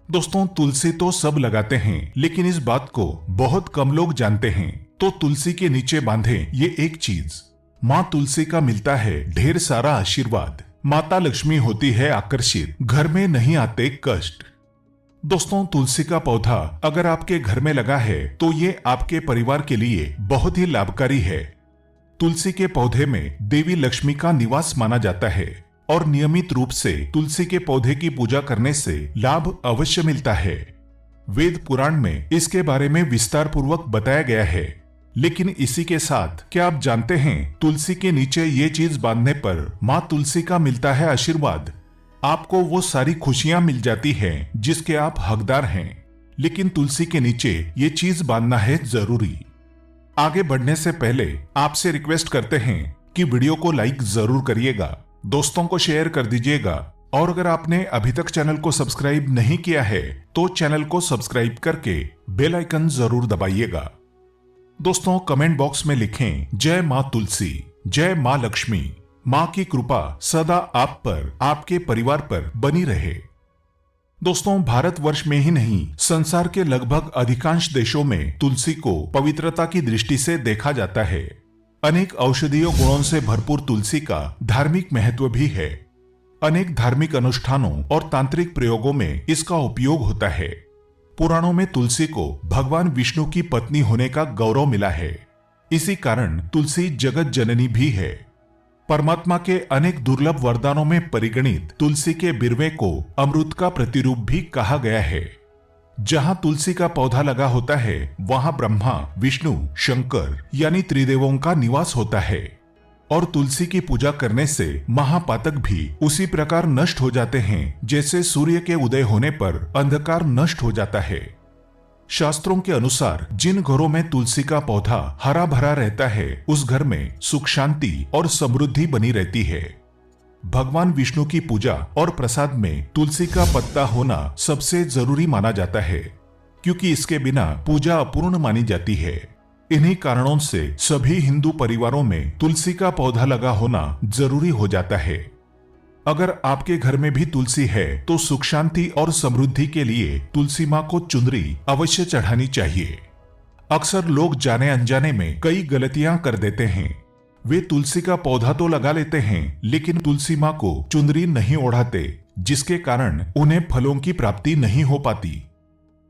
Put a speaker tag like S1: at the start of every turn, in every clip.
S1: दोस्तों, तुलसी तो सब लगाते हैं, लेकिन इस बात को बहुत कम लोग जानते हैं। तो तुलसी के नीचे बांधे ये एक चीज, माँ तुलसी का मिलता है ढेर सारा आशीर्वाद। माता लक्ष्मी होती है आकर्षित, घर में नहीं आते कष्ट। दोस्तों, तुलसी का पौधा अगर आपके घर में लगा है तो ये आपके परिवार के लिए बहुत ही लाभकारी है। तुलसी के पौधे में देवी लक्ष्मी का निवास माना जाता है और नियमित रूप से तुलसी के पौधे की पूजा करने से लाभ अवश्य मिलता है। वेद पुराण में इसके बारे में विस्तार पूर्वक बताया गया है। लेकिन इसी के साथ क्या आप जानते हैं तुलसी के नीचे ये चीज बांधने पर माँ तुलसी का मिलता है आशीर्वाद। आपको वो सारी खुशियां मिल जाती हैं जिसके आप हकदार हैं। लेकिन तुलसी के नीचे ये चीज बांधना है जरूरी। आगे बढ़ने से पहले आपसे रिक्वेस्ट करते हैं कि वीडियो को लाइक जरूर करिएगा, दोस्तों को शेयर कर दीजिएगा और अगर आपने अभी तक चैनल को सब्सक्राइब नहीं किया है तो चैनल को सब्सक्राइब करके बेल आइकन जरूर दबाइएगा। दोस्तों, कमेंट बॉक्स में लिखें जय माँ तुलसी, जय माँ लक्ष्मी। माँ की कृपा सदा आप पर, आपके परिवार पर बनी रहे। दोस्तों, भारतवर्ष में ही नहीं संसार के लगभग अधिकांश देशों में तुलसी को पवित्रता की दृष्टि से देखा जाता है। अनेक औषधीय गुणों से भरपूर तुलसी का धार्मिक महत्व भी है। अनेक धार्मिक अनुष्ठानों और तांत्रिक प्रयोगों में इसका उपयोग होता है। पुराणों में तुलसी को भगवान विष्णु की पत्नी होने का गौरव मिला है। इसी कारण तुलसी जगत जननी भी है। परमात्मा के अनेक दुर्लभ वरदानों में परिगणित तुलसी के बिरवे को अमृत का प्रतिरूप भी कहा गया है। जहां तुलसी का पौधा लगा होता है वहां ब्रह्मा, विष्णु, शंकर यानी त्रिदेवों का निवास होता है। और तुलसी की पूजा करने से महापातक भी उसी प्रकार नष्ट हो जाते हैं जैसे सूर्य के उदय होने पर अंधकार नष्ट हो जाता है। शास्त्रों के अनुसार जिन घरों में तुलसी का पौधा हरा भरा रहता है उस घर में सुख शांति और समृद्धि बनी रहती है। भगवान विष्णु की पूजा और प्रसाद में तुलसी का पत्ता होना सबसे जरूरी माना जाता है, क्योंकि इसके बिना पूजा अपूर्ण मानी जाती है। इन्हीं कारणों से सभी हिंदू परिवारों में तुलसी का पौधा लगा होना जरूरी हो जाता है। अगर आपके घर में भी तुलसी है तो सुख शांति और समृद्धि के लिए तुलसी माँ को चुनरी अवश्य चढ़ानी चाहिए। अक्सर लोग जाने अनजाने में कई गलतियां कर देते हैं। वे तुलसी का पौधा तो लगा लेते हैं लेकिन तुलसी माँ को चुनरी नहीं ओढ़ाते, जिसके कारण उन्हें फलों की प्राप्ति नहीं हो पाती।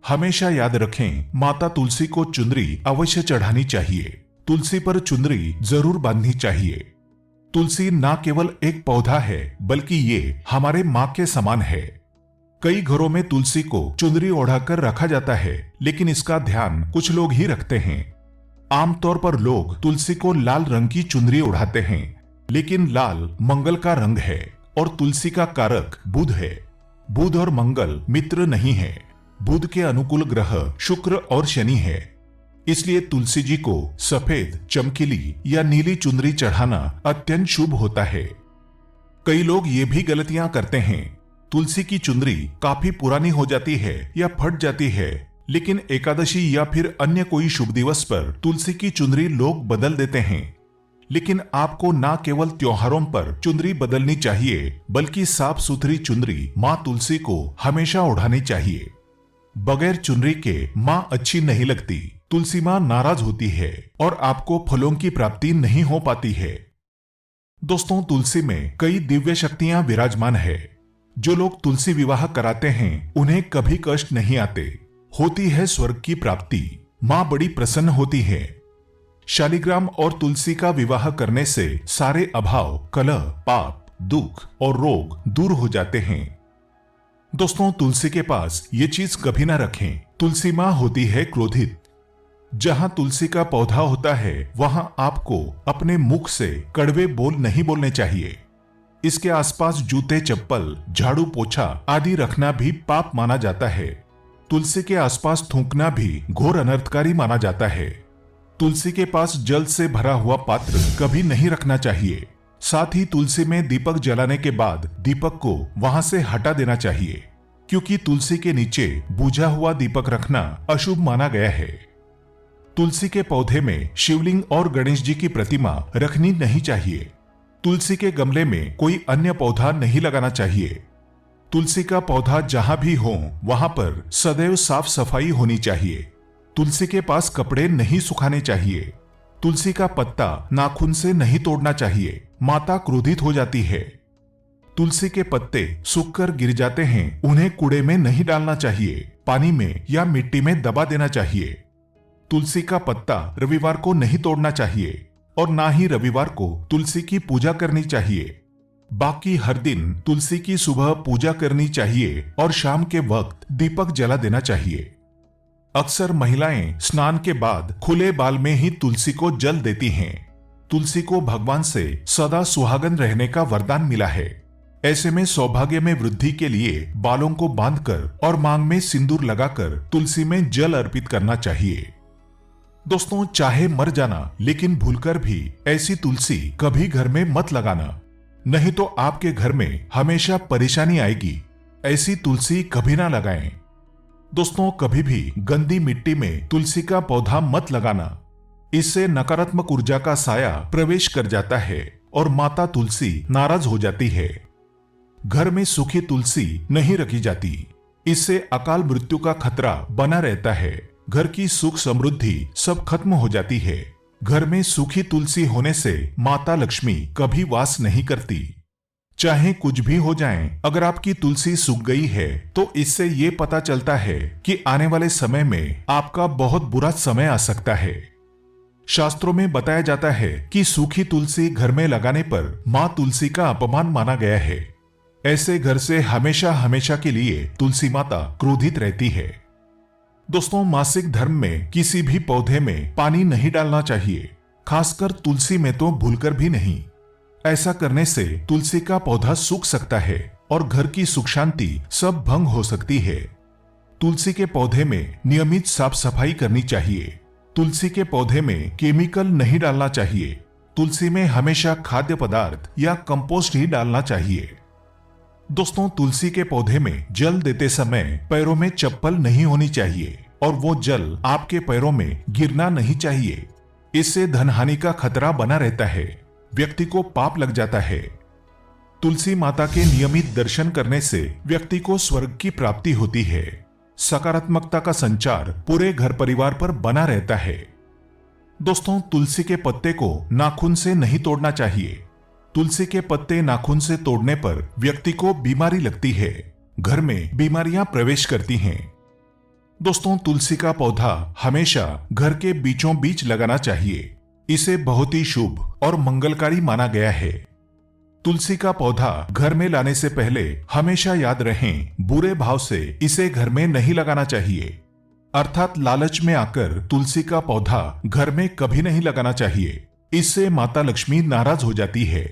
S1: हमेशा याद रखें, माता तुलसी को चुनरी अवश्य चढ़ानी चाहिए। तुलसी पर चुनरी जरूर बांधनी चाहिए। तुलसी न केवल एक पौधा है बल्कि ये हमारे माँ के समान है। कई घरों में तुलसी को चुनरी ओढ़ाकर रखा जाता है, लेकिन इसका ध्यान कुछ लोग ही रखते हैं। आमतौर पर लोग तुलसी को लाल रंग की चुनरी ओढ़ाते हैं, लेकिन लाल मंगल का रंग है और तुलसी का कारक बुध है। बुध और मंगल मित्र नहीं है। बुध के अनुकूल ग्रह शुक्र और शनि है। इसलिए तुलसी जी को सफेद, चमकीली या नीली चुनरी चढ़ाना अत्यंत शुभ होता है। कई लोग ये भी गलतियां करते हैं। तुलसी की चुनरी काफी पुरानी हो जाती है या फट जाती है, लेकिन एकादशी या फिर अन्य कोई शुभ दिवस पर तुलसी की चुनरी लोग बदल देते हैं। लेकिन आपको न केवल त्योहारों पर चुनरी बदलनी चाहिए बल्कि साफ सुथरी चुनरी माँ तुलसी को हमेशा ओढ़ानी चाहिए। बगैर चुनरी के माँ अच्छी नहीं लगती। तुलसी माँ नाराज होती है और आपको फलों की प्राप्ति नहीं हो पाती है। दोस्तों, तुलसी में कई दिव्य शक्तियां विराजमान है। जो लोग तुलसी विवाह कराते हैं उन्हें कभी कष्ट नहीं आते। होती है स्वर्ग की प्राप्ति। माँ बड़ी प्रसन्न होती है। शालिग्राम और तुलसी का विवाह करने से सारे अभाव, कलह, पाप, दुख और रोग दूर हो जाते हैं। दोस्तों, तुलसी के पास ये चीज कभी ना रखें। तुलसी माँ होती है क्रोधित। जहां तुलसी का पौधा होता है वहां आपको अपने मुख से कड़वे बोल नहीं बोलने चाहिए। इसके आसपास जूते, चप्पल, झाड़ू, पोछा आदि रखना भी पाप माना जाता है। तुलसी के आसपास थूकना भी घोर अनर्थकारी माना जाता है। तुलसी के पास जल से भरा हुआ पात्र कभी नहीं रखना चाहिए। साथ ही तुलसी में दीपक जलाने के बाद दीपक को वहां से हटा देना चाहिए, क्योंकि तुलसी के नीचे बुझा हुआ दीपक रखना अशुभ माना गया है। तुलसी के पौधे में शिवलिंग और गणेश जी की प्रतिमा रखनी नहीं चाहिए। तुलसी के गमले में कोई अन्य पौधा नहीं लगाना चाहिए। तुलसी का पौधा जहां भी हो वहां पर सदैव साफ सफाई होनी चाहिए। तुलसी के पास कपड़े नहीं सुखाने चाहिए। तुलसी का पत्ता नाखून से नहीं तोड़ना चाहिए, माता क्रोधित हो जाती है। तुलसी के पत्ते सूखकर गिर जाते हैं, उन्हें कूड़े में नहीं डालना चाहिए, पानी में या मिट्टी में दबा देना चाहिए। तुलसी का पत्ता रविवार को नहीं तोड़ना चाहिए और ना ही रविवार को तुलसी की पूजा करनी चाहिए। बाकी हर दिन तुलसी की सुबह पूजा करनी चाहिए और शाम के वक्त दीपक जला देना चाहिए। अक्सर महिलाएं स्नान के बाद खुले बाल में ही तुलसी को जल देती हैं। तुलसी को भगवान से सदा सुहागन रहने का वरदान मिला है। ऐसे में सौभाग्य में वृद्धि के लिए बालों को बांधकर और मांग में सिंदूर लगाकर तुलसी में जल अर्पित करना चाहिए। दोस्तों, चाहे मर जाना लेकिन भूलकर भी ऐसी तुलसी कभी घर में मत लगाना, नहीं तो आपके घर में हमेशा परेशानी आएगी। ऐसी तुलसी कभी ना लगाएं। दोस्तों, कभी भी गंदी मिट्टी में तुलसी का पौधा मत लगाना, इससे नकारात्मक ऊर्जा का साया प्रवेश कर जाता है और माता तुलसी नाराज हो जाती है। घर में सूखी तुलसी नहीं रखी जाती, इससे अकाल मृत्यु का खतरा बना रहता है। घर की सुख समृद्धि सब खत्म हो जाती है। घर में सूखी तुलसी होने से माता लक्ष्मी कभी वास नहीं करती। चाहे कुछ भी हो जाए, अगर आपकी तुलसी सूख गई है तो इससे ये पता चलता है कि आने वाले समय में आपका बहुत बुरा समय आ सकता है। शास्त्रों में बताया जाता है कि सूखी तुलसी घर में लगाने पर मां तुलसी का अपमान माना गया है। ऐसे घर से हमेशा हमेशा के लिए तुलसी माता क्रोधित रहती है। दोस्तों, मासिक धर्म में किसी भी पौधे में पानी नहीं डालना चाहिए, खासकर तुलसी में तो भूलकर भी नहीं। ऐसा करने से तुलसी का पौधा सूख सकता है और घर की सुख शांति सब भंग हो सकती है। तुलसी के पौधे में नियमित साफ सफाई करनी चाहिए। तुलसी के पौधे में केमिकल नहीं डालना चाहिए। तुलसी में हमेशा खाद्य पदार्थ या कंपोस्ट ही डालना चाहिए। दोस्तों, तुलसी के पौधे में जल देते समय पैरों में चप्पल नहीं होनी चाहिए और वो जल आपके पैरों में गिरना नहीं चाहिए। इससे धन हानि का खतरा बना रहता है, व्यक्ति को पाप लग जाता है। तुलसी माता के नियमित दर्शन करने से व्यक्ति को स्वर्ग की प्राप्ति होती है। सकारात्मकता का संचार पूरे घर परिवार पर बना रहता है। दोस्तों, तुलसी के पत्ते को नाखून से नहीं तोड़ना चाहिए। तुलसी के पत्ते नाखून से तोड़ने पर व्यक्ति को बीमारी लगती है, घर में बीमारियां प्रवेश करती हैं। दोस्तों, तुलसी का पौधा हमेशा घर के बीचों बीच लगाना चाहिए। इसे बहुत ही शुभ और मंगलकारी माना गया है। तुलसी का पौधा घर में लाने से पहले हमेशा याद रहें, बुरे भाव से इसे घर में नहीं लगाना चाहिए। अर्थात लालच में आकर तुलसी का पौधा घर में कभी नहीं लगाना चाहिए, इससे माता लक्ष्मी नाराज हो जाती है।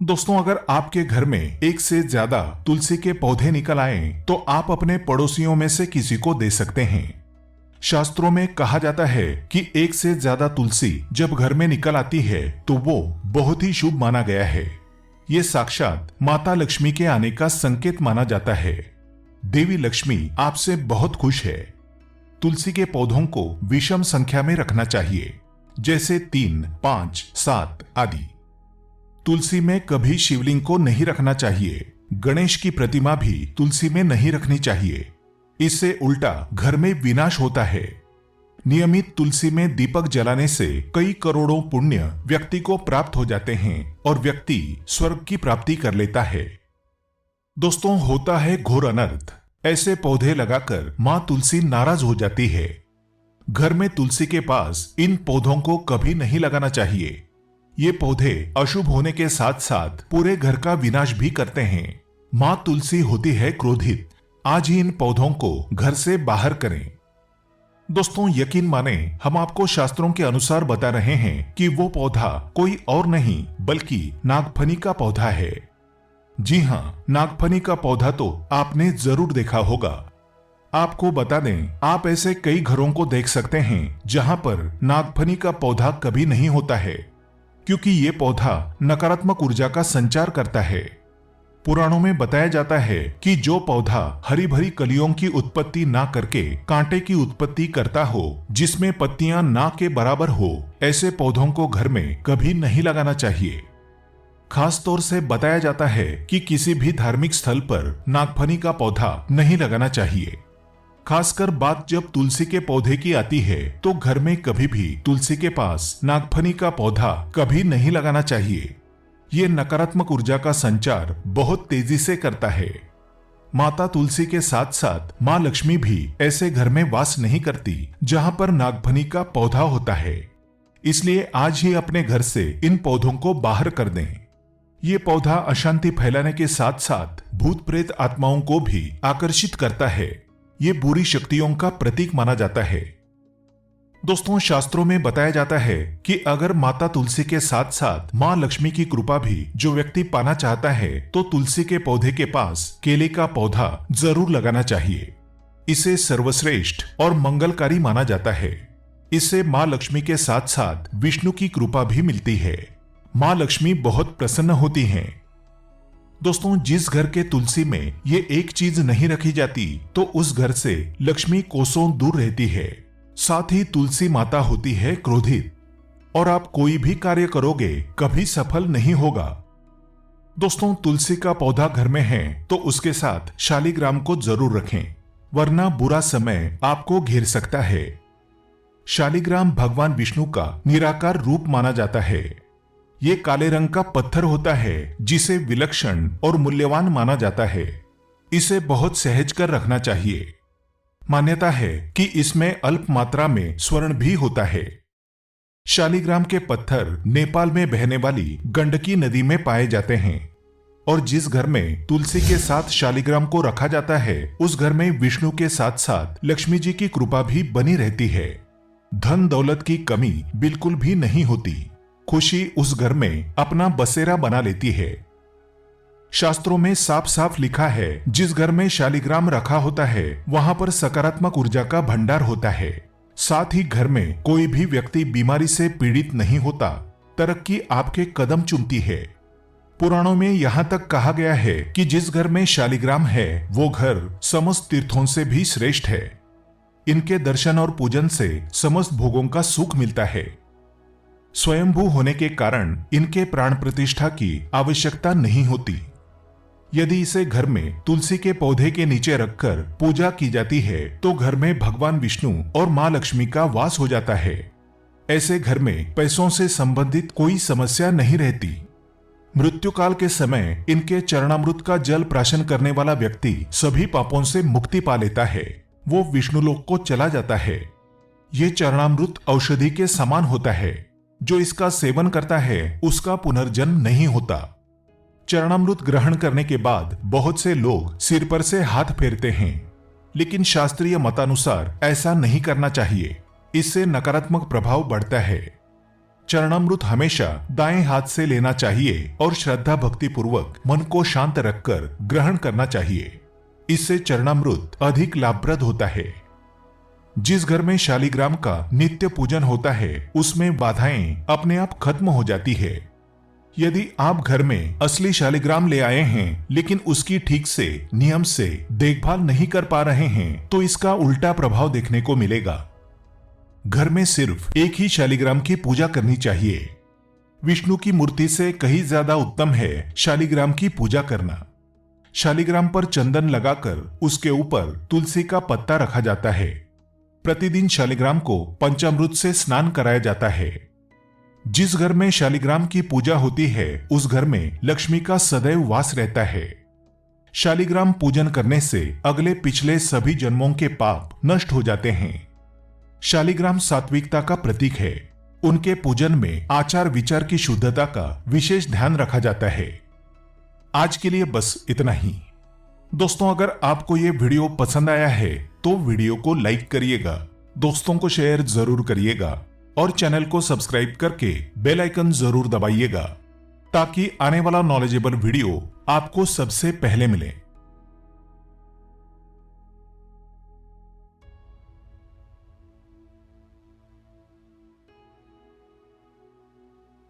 S1: दोस्तों, अगर आपके घर में एक से ज्यादा तुलसी के पौधे निकल आए तो आप अपने पड़ोसियों में से किसी को दे सकते हैं। शास्त्रों में कहा जाता है कि एक से ज्यादा तुलसी जब घर में निकल आती है तो वो बहुत ही शुभ माना गया है। ये साक्षात माता लक्ष्मी के आने का संकेत माना जाता है। देवी लक्ष्मी आपसे बहुत खुश है। तुलसी के पौधों को विषम संख्या में रखना चाहिए, जैसे 3, 5, 7 आदि। तुलसी में कभी शिवलिंग को नहीं रखना चाहिए। गणेश की प्रतिमा भी तुलसी में नहीं रखनी चाहिए, इससे उल्टा घर में विनाश होता है। नियमित तुलसी में दीपक जलाने से कई करोड़ों पुण्य व्यक्ति को प्राप्त हो जाते हैं और व्यक्ति स्वर्ग की प्राप्ति कर लेता है। दोस्तों, होता है घोर अनर्थ। ऐसे पौधे लगाकर मां तुलसी नाराज हो जाती है। घर में तुलसी के पास इन पौधों को कभी नहीं लगाना चाहिए। ये पौधे अशुभ होने के साथ साथ पूरे घर का विनाश भी करते हैं। मां तुलसी होती है क्रोधित। आज ही इन पौधों को घर से बाहर करें। दोस्तों, यकीन माने, हम आपको शास्त्रों के अनुसार बता रहे हैं कि वो पौधा कोई और नहीं बल्कि नागफनी का पौधा है। जी हाँ, नागफनी का पौधा तो आपने जरूर देखा होगा। आपको बता दें, आप ऐसे कई घरों को देख सकते हैं जहां पर नागफनी का पौधा कभी नहीं होता है, क्योंकि ये पौधा नकारात्मक ऊर्जा का संचार करता है। पुराणों में बताया जाता है कि जो पौधा हरी भरी कलियों की उत्पत्ति ना करके कांटे की उत्पत्ति करता हो, जिसमें पत्तियां ना के बराबर हो, ऐसे पौधों को घर में कभी नहीं लगाना चाहिए। खास तौर से बताया जाता है कि किसी भी धार्मिक स्थल पर नागफनी का पौधा नहीं लगाना चाहिए। खासकर बात जब तुलसी के पौधे की आती है तो घर में कभी भी तुलसी के पास नागफनी का पौधा कभी नहीं लगाना चाहिए। ये नकारात्मक ऊर्जा का संचार बहुत तेजी से करता है। माता तुलसी के साथ साथ माँ लक्ष्मी भी ऐसे घर में वास नहीं करती जहाँ पर नागफनी का पौधा होता है। इसलिए आज ही अपने घर से इन पौधों को बाहर कर दें। ये पौधा अशांति फैलाने के साथ साथ भूत प्रेत आत्माओं को भी आकर्षित करता है। ये बुरी शक्तियों का प्रतीक माना जाता है। दोस्तों, शास्त्रों में बताया जाता है कि अगर माता तुलसी के साथ साथ माँ लक्ष्मी की कृपा भी जो व्यक्ति पाना चाहता है तो तुलसी के पौधे के पास केले का पौधा जरूर लगाना चाहिए। इसे सर्वश्रेष्ठ और मंगलकारी माना जाता है। इससे माँ लक्ष्मी के साथ साथ विष्णु की कृपा भी मिलती है। माँ लक्ष्मी बहुत प्रसन्न होती हैं। दोस्तों, जिस घर के तुलसी में ये एक चीज नहीं रखी जाती तो उस घर से लक्ष्मी कोसों दूर रहती है। साथ ही तुलसी माता होती है क्रोधित और आप कोई भी कार्य करोगे कभी सफल नहीं होगा। दोस्तों, तुलसी का पौधा घर में है तो उसके साथ शालिग्राम को जरूर रखें, वरना बुरा समय आपको घेर सकता है। शालिग्राम भगवान विष्णु का निराकार रूप माना जाता है। ये काले रंग का पत्थर होता है जिसे विलक्षण और मूल्यवान माना जाता है। इसे बहुत सहज कर रखना चाहिए। मान्यता है कि इसमें अल्प मात्रा में स्वर्ण भी होता है। शालिग्राम के पत्थर नेपाल में बहने वाली गंडकी नदी में पाए जाते हैं और जिस घर में तुलसी के साथ शालिग्राम को रखा जाता है उस घर में विष्णु के साथ साथ लक्ष्मी जी की कृपा भी बनी रहती है। धन दौलत की कमी बिल्कुल भी नहीं होती। खुशी उस घर में अपना बसेरा बना लेती है। शास्त्रों में साफ साफ लिखा है जिस घर में शालिग्राम रखा होता है वहां पर सकारात्मक ऊर्जा का भंडार होता है। साथ ही घर में कोई भी व्यक्ति बीमारी से पीड़ित नहीं होता। तरक्की आपके कदम चूमती है। पुराणों में यहाँ तक कहा गया है कि जिस घर में शालिग्राम है वो घर समस्त तीर्थों से भी श्रेष्ठ है। इनके दर्शन और पूजन से समस्त भोगों का सुख मिलता है। स्वयंभू होने के कारण इनके प्राण प्रतिष्ठा की आवश्यकता नहीं होती। यदि इसे घर में तुलसी के पौधे के नीचे रखकर पूजा की जाती है तो घर में भगवान विष्णु और माँ लक्ष्मी का वास हो जाता है। ऐसे घर में पैसों से संबंधित कोई समस्या नहीं रहती। मृत्यु काल के समय इनके चरणामृत का जल प्राशन करने वाला व्यक्ति सभी पापों से मुक्ति पा लेता है। वो विष्णुलोक को चला जाता है। ये चरणामृत औषधि के समान होता है। जो इसका सेवन करता है उसका पुनर्जन्म नहीं होता। चरणामृत ग्रहण करने के बाद बहुत से लोग सिर पर से हाथ फेरते हैं, लेकिन शास्त्रीय मतानुसार ऐसा नहीं करना चाहिए। इससे नकारात्मक प्रभाव बढ़ता है। चरणामृत हमेशा दाएं हाथ से लेना चाहिए और श्रद्धा भक्ति पूर्वक मन को शांत रखकर ग्रहण करना चाहिए। इससे चरणामृत अधिक लाभप्रद होता है। जिस घर में शालिग्राम का नित्य पूजन होता है उसमें बाधाएं अपने आप खत्म हो जाती है। यदि आप घर में असली शालिग्राम ले आए हैं लेकिन उसकी ठीक से नियम से देखभाल नहीं कर पा रहे हैं तो इसका उल्टा प्रभाव देखने को मिलेगा। घर में सिर्फ एक ही शालिग्राम की पूजा करनी चाहिए। विष्णु की मूर्ति से कहीं ज्यादा उत्तम है शालिग्राम की पूजा करना। शालिग्राम पर चंदन लगाकर उसके ऊपर तुलसी का पत्ता रखा जाता है। प्रतिदिन शालिग्राम को पंचामृत से स्नान कराया जाता है। जिस घर में शालिग्राम की पूजा होती है उस घर में लक्ष्मी का सदैव वास रहता है। शालिग्राम पूजन करने से अगले पिछले सभी जन्मों के पाप नष्ट हो जाते हैं। शालिग्राम सात्विकता का प्रतीक है। उनके पूजन में आचार विचार की शुद्धता का विशेष ध्यान रखा जाता है। आज के लिए बस इतना ही। दोस्तों, अगर आपको ये वीडियो पसंद आया है तो वीडियो को लाइक करिएगा, दोस्तों को शेयर जरूर करिएगा और चैनल को सब्सक्राइब करके बेल आइकन जरूर दबाइएगा ताकि आने वाला नॉलेजेबल वीडियो आपको सबसे पहले मिले।